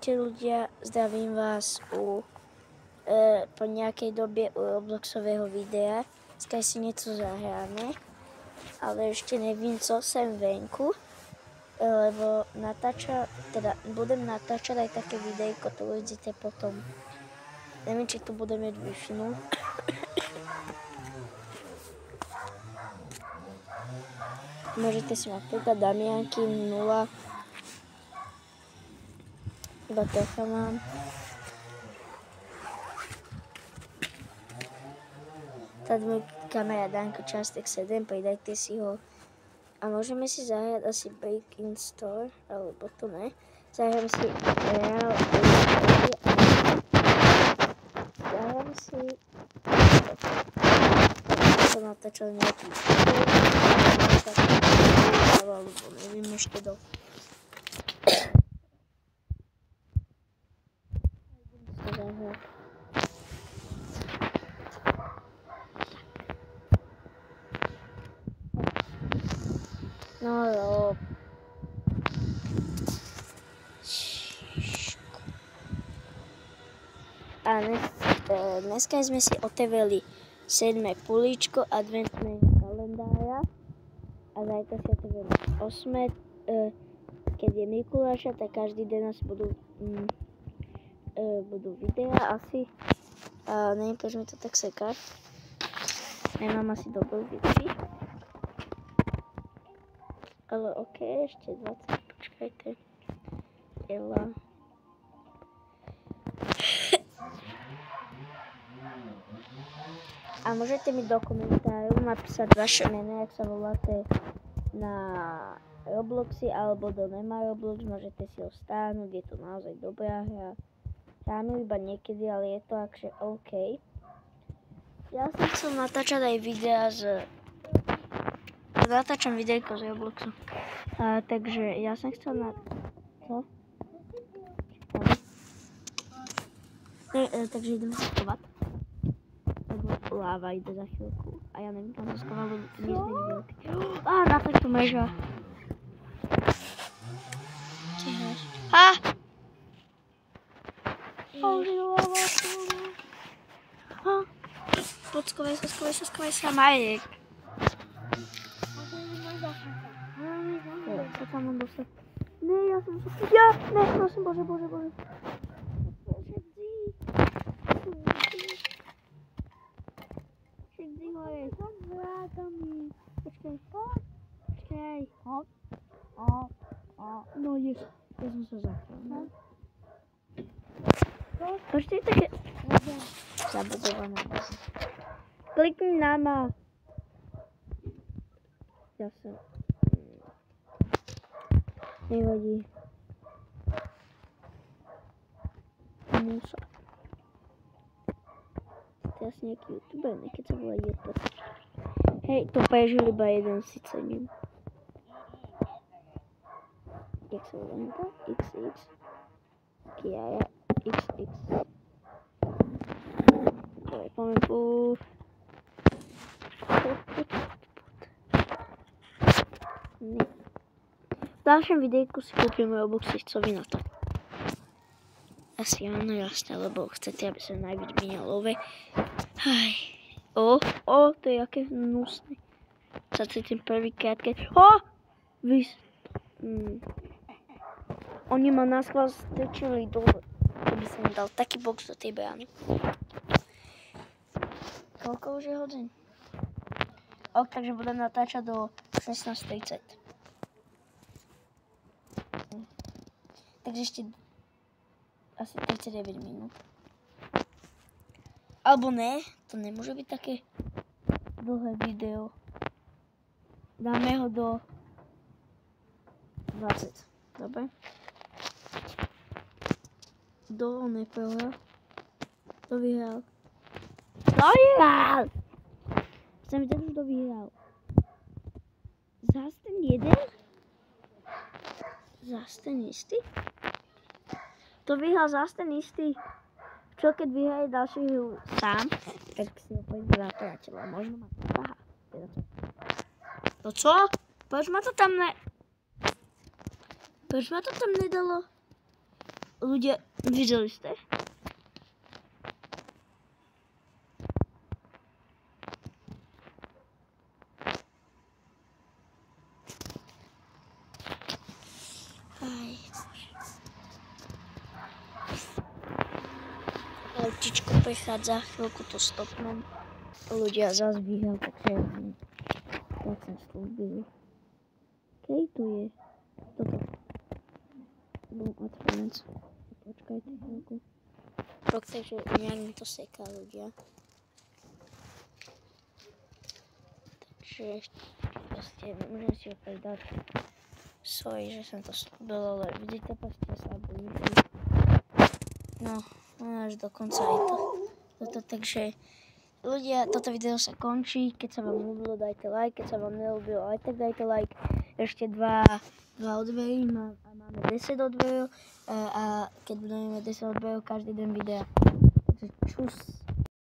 Ahojte ľudia, zdravím vás po nejakej dobe u Robloxového videa. Dneska si niečo zahráme, ale ešte nevím co sem venku, lebo budem natáčať aj také videjko, to uvidíte potom. Neviem, či tu budem mať Wi-Fi. Môžete si napríklad Damianky 0. Iba toľko mám. Tady môj kamarát Danko Častek 7, pridajte si ho. A môžeme si zahrať asi Break in Store, alebo to ne. Zahrám si Real zahrám si to natáčal nejaký alebo neviem ešte do. No. A dneska sme si oteveli 7. políčko adventného kalendára a zajtra si oteveli 8. Keď je Mikuláša, tak každý deň asi budú videá asi. A neviem, prečo mi to tak seká. Nemám asi dobrú Wi-Fi. Ale okej, ešte 20, počkajte. Ela. A môžete mi do komentárov napísať vaše meno, jak sa voláte na Robloxy alebo do Nema Roblox, môžete si ho stáhnuť, je to naozaj dobrá hra. Hrám iba niekedy, ale je to akže OK. Ja som chcel natáčať aj videá natáčam videjko z Robloxu. Takže ja som chcel Co? Takže ideme sa schovať. Lebo láva ide za chvíľku. A ja neviem, kam sa schovať, lebo to nie je veľký. Na takto mreža. Ty hráš. Podskovaj sa, Marek. Co tam mám dostať? Ne, prosím, Bože. Všetci hore. Počkej. No, ja som sa zachránil. Počkej, také zabudovaná. Klikni na ma. Ja sa nevadí. Musa. To je asi nejaký youtuber, keď sa volá YouTube. Hej, to prežil iba jeden, si cením. Jak sa volá to? XX. Kiaja XX. Poďme po. Nie. V ďalšom videjku si kúpime Robloxy, co vy na to? Asi áno, jasné, lebo chcete, aby sa najviac minelové. To je aké hnusné. Sa cítim prvýkrát, keď... Oni ma naschvál strčili dole. Keby som dal taký box do tej brány. Koľko už je hodín? Takže budem natáčať do 16:30. Takže ešte asi 39 minút. Alebo ne, to nemôže byť také dlhé video. Dáme ho do 20. Dobre? Kto neprohral? Kto vyhral? Chcem vidieť, kto vyhral. Zas ten jeden? Zas ten istý? To vyhral zas ten istý. Čo keď vyhraje ďalší hru sám, tak si ho pôjde na priateľa. Možno ma to tahá. To čo? Prečo ma to tam nedalo? ľudia, videli ste? Autičko prechádza, chvíľku to stopnem. Ľudia zase bíhajú, takže tak som slúbil. Kej tu je? Toto. Bum odfanec. Počkajte chvíľku. Takže nejak mi to seká, ľudia. Takže proste môžem si opäť dať. Sorry, že som to slúbil, ale vidíte, proste sa blíži. No, až do konca aj toto, takže ľudia, toto video sa končí, keď sa vám ľúbilo, dajte like, keď sa vám neľúbilo, aj tak dajte like, ešte 2 odbery a máme 10 odberov a keď budeme mať 10 odberov každý den videa.